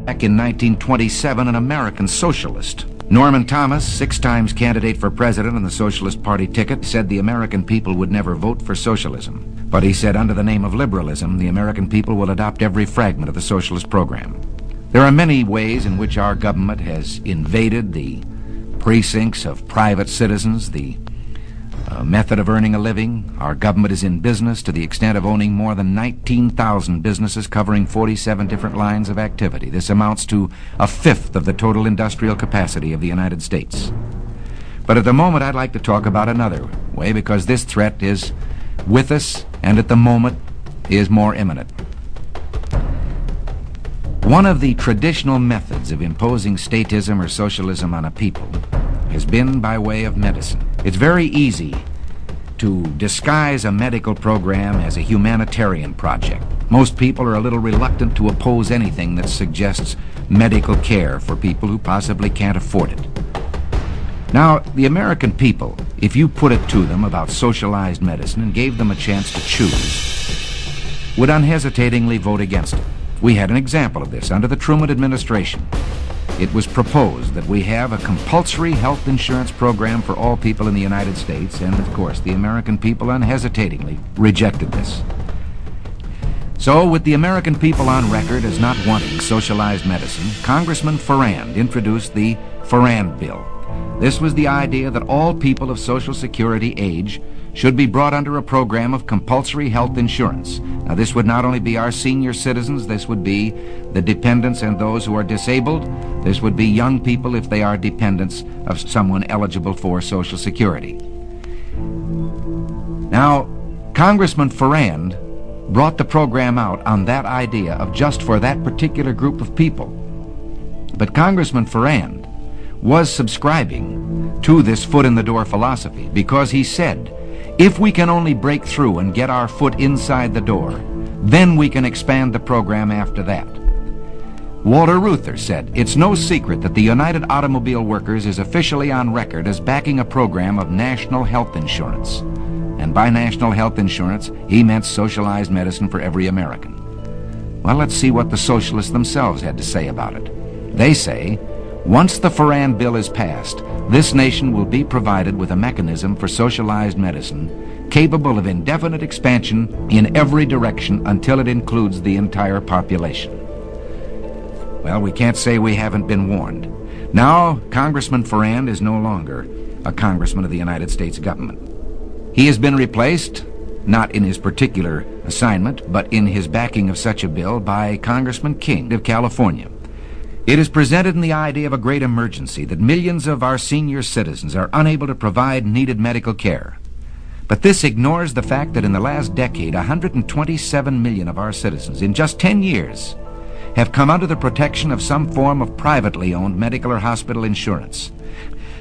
Back in 1927, an American socialist, Norman Thomas, 6 times candidate for president on the Socialist Party ticket, said the American people would never vote for socialism. But he said under the name of liberalism, the American people will adopt every fragment of the socialist program. There are many ways in which our government has invaded the precincts of private citizens, the method of earning a living. Our government is in business to the extent of owning more than 19,000 businesses covering 47 different lines of activity. This amounts to 1/5 of the total industrial capacity of the United States. But at the moment, I'd like to talk about another way, because this threat is with us and at the moment is more imminent. One of the traditional methods of imposing statism or socialism on a people has been by way of medicine. It's very easy to disguise a medical program as a humanitarian project. Most people are a little reluctant to oppose anything that suggests medical care for people who possibly can't afford it. Now, the American people, if you put it to them about socialized medicine and gave them a chance to choose, would unhesitatingly vote against it. We had an example of this under the Truman administration. It was proposed that we have a compulsory health insurance program for all people in the United States, and of course the American people unhesitatingly rejected this. So, with the American people on record as not wanting socialized medicine, Congressman Farrand introduced the Farrand Bill. This was the idea that all people of Social Security age should be brought under a program of compulsory health insurance. Now, this would not only be our senior citizens, this would be the dependents and those who are disabled. This would be young people if they are dependents of someone eligible for Social Security. Now, Congressman Farrand brought the program out on that idea of just for that particular group of people. But Congressman Farrand was subscribing to this foot-in-the-door philosophy, because he said, if we can only break through and get our foot inside the door, then we can expand the program after that. Walter Reuther said, it's no secret that the United Automobile Workers is officially on record as backing a program of national health insurance. And by national health insurance, he meant socialized medicine for every American. Well, let's see what the socialists themselves had to say about it. They say, once the Farrand Bill is passed, this nation will be provided with a mechanism for socialized medicine capable of indefinite expansion in every direction until it includes the entire population. Well, we can't say we haven't been warned. Now, Congressman Farrand is no longer a congressman of the United States government. He has been replaced, not in his particular assignment, but in his backing of such a bill, by Congressman King of California. It is presented in the idea of a great emergency that millions of our senior citizens are unable to provide needed medical care. But this ignores the fact that in the last decade, 127 million of our citizens, in just 10 years, have come under the protection of some form of privately owned medical or hospital insurance.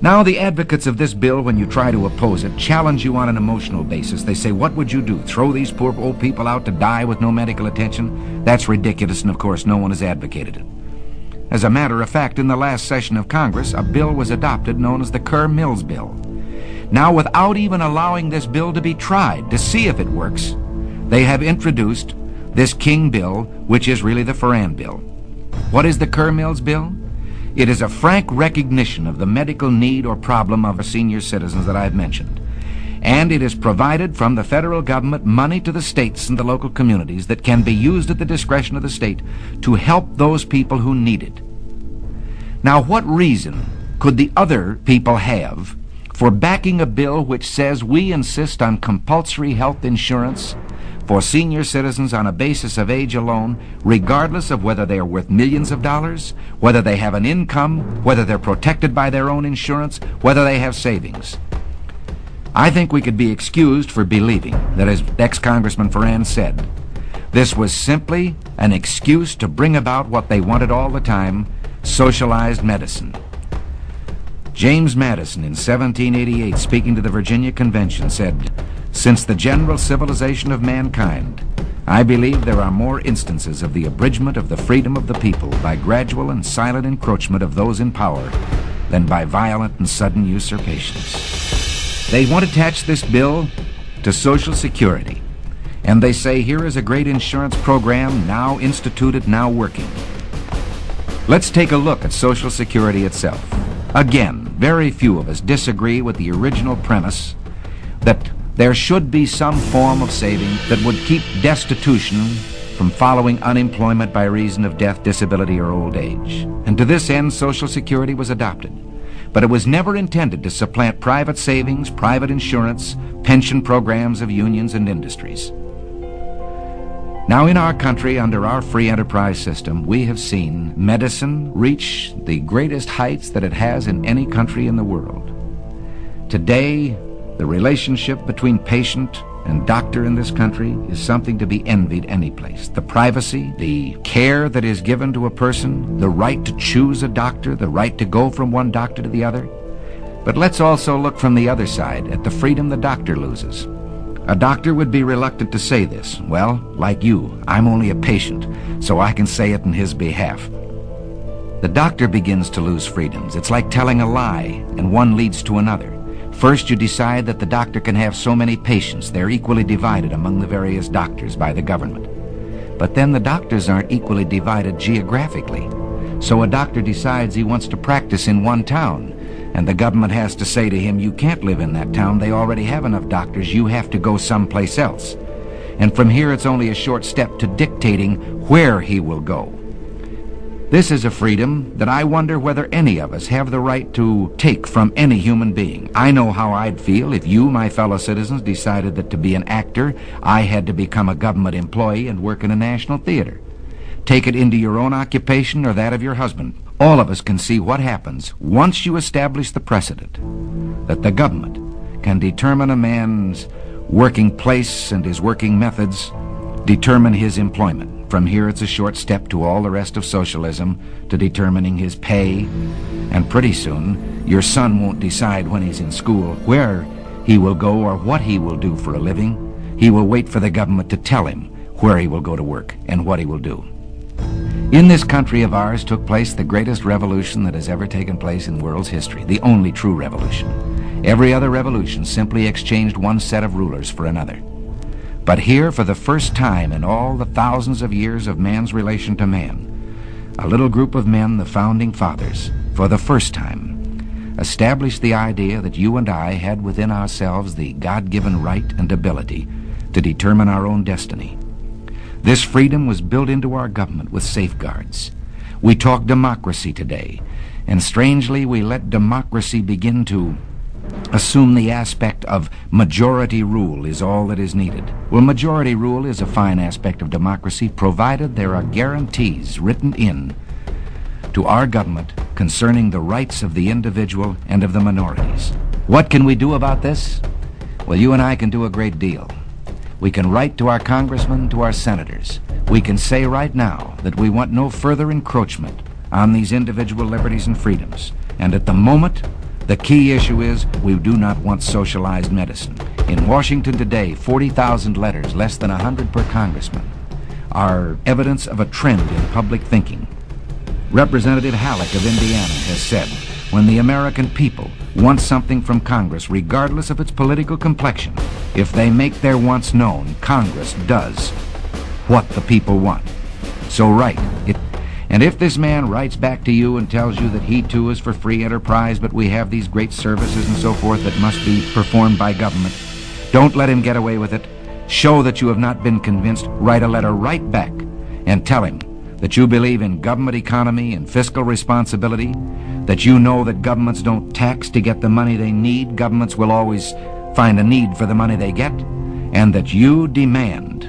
Now, the advocates of this bill, when you try to oppose it, challenge you on an emotional basis. They say, what would you do? Throw these poor old people out to die with no medical attention? That's ridiculous, and of course, no one has advocated it. As a matter of fact, in the last session of Congress, a bill was adopted known as the Kerr-Mills Bill. Now, without even allowing this bill to be tried to see if it works, they have introduced this King Bill, which is really the Farrand Bill. What is the Kerr-Mills Bill? It is a frank recognition of the medical need or problem of our senior citizens that I've mentioned. And it has provided from the federal government money to the states and the local communities that can be used at the discretion of the state to help those people who need it. Now, what reason could the other people have for backing a bill which says we insist on compulsory health insurance for senior citizens on a basis of age alone, regardless of whether they are worth millions of dollars, whether they have an income, whether they're protected by their own insurance, whether they have savings? I think we could be excused for believing that, as ex-Congressman Farrand said, this was simply an excuse to bring about what they wanted all the time, socialized medicine. James Madison, in 1788, speaking to the Virginia Convention, said, "Since the general civilization of mankind, I believe there are more instances of the abridgment of the freedom of the people by gradual and silent encroachment of those in power than by violent and sudden usurpations." They want to attach this bill to Social Security, and they say here is a great insurance program now instituted, now working. Let's take a look at Social Security itself. Again, very few of us disagree with the original premise that there should be some form of saving that would keep destitution from following unemployment by reason of death, disability, or old age. And to this end, Social Security was adopted. But it was never intended to supplant private savings, private insurance, pension programs of unions and industries. Now, in our country, under our free enterprise system, we have seen medicine reach the greatest heights that it has in any country in the world. Today, the relationship between patient and doctor in this country is something to be envied any place. The privacy, the care that is given to a person, the right to choose a doctor, the right to go from one doctor to the other. But let's also look from the other side at the freedom the doctor loses. A doctor would be reluctant to say this. Well, like you, I'm only a patient, so I can say it in his behalf. The doctor begins to lose freedoms. It's like telling a lie, and one leads to another. First, you decide that the doctor can have so many patients. They're equally divided among the various doctors by the government. But then the doctors aren't equally divided geographically. So a doctor decides he wants to practice in one town, and the government has to say to him, you can't live in that town. They already have enough doctors. You have to go someplace else. And from here, it's only a short step to dictating where he will go. This is a freedom that I wonder whether any of us have the right to take from any human being. I know how I'd feel if you, my fellow citizens, decided that to be an actor, I had to become a government employee and work in a national theater. Take it into your own occupation or that of your husband. All of us can see what happens once you establish the precedent that the government can determine a man's working place and his working methods, determine his employment. From here, it's a short step to all the rest of socialism, to determining his pay. And pretty soon, your son won't decide when he's in school where he will go or what he will do for a living. He will wait for the government to tell him where he will go to work and what he will do. In this country of ours took place the greatest revolution that has ever taken place in the world's history, the only true revolution. Every other revolution simply exchanged one set of rulers for another. But here, for the first time in all the thousands of years of man's relation to man, a little group of men, the Founding Fathers, for the first time, established the idea that you and I had within ourselves the God-given right and ability to determine our own destiny. This freedom was built into our government with safeguards. We talk democracy today, and strangely we let democracy begin to assume the aspect of majority rule is all that is needed. Well, majority rule is a fine aspect of democracy, provided there are guarantees written in to our government concerning the rights of the individual and of the minorities. What can we do about this? Well, you and I can do a great deal. We can write to our congressmen, to our senators. We can say right now that we want no further encroachment on these individual liberties and freedoms. And at the moment, the key issue is we do not want socialized medicine. In Washington today, 40,000 letters, less than 100 per congressman, are evidence of a trend in public thinking. Representative Halleck of Indiana has said, when the American people want something from Congress, regardless of its political complexion, if they make their wants known, Congress does what the people want. So write it. And if this man writes back to you and tells you that he too is for free enterprise, but we have these great services and so forth that must be performed by government, don't let him get away with it. Show that you have not been convinced. Write a letter right back and tell him that you believe in government economy and fiscal responsibility, that you know that governments don't tax to get the money they need. Governments will always find a need for the money they get, and that you demand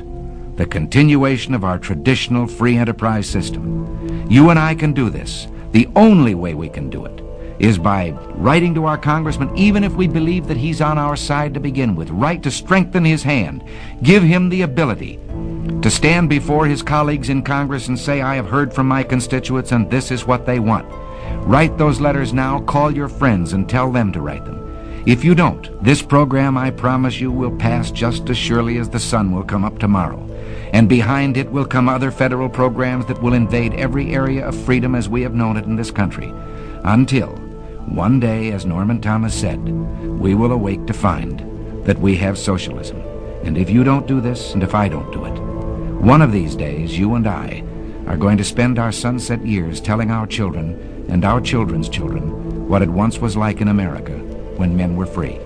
the continuation of our traditional free enterprise system. You and I can do this. The only way we can do it is by writing to our congressman, even if we believe that he's on our side to begin with. Write to strengthen his hand. Give him the ability to stand before his colleagues in Congress and say, I have heard from my constituents and this is what they want. Write those letters now. Call your friends and tell them to write them. If you don't, this program, I promise you, will pass just as surely as the sun will come up tomorrow. And behind it will come other federal programs that will invade every area of freedom as we have known it in this country, until one day, as Norman Thomas said, we will awake to find that we have socialism. And if you don't do this, and if I don't do it, one of these days, you and I are going to spend our sunset years telling our children and our children's children what it once was like in America when men were free.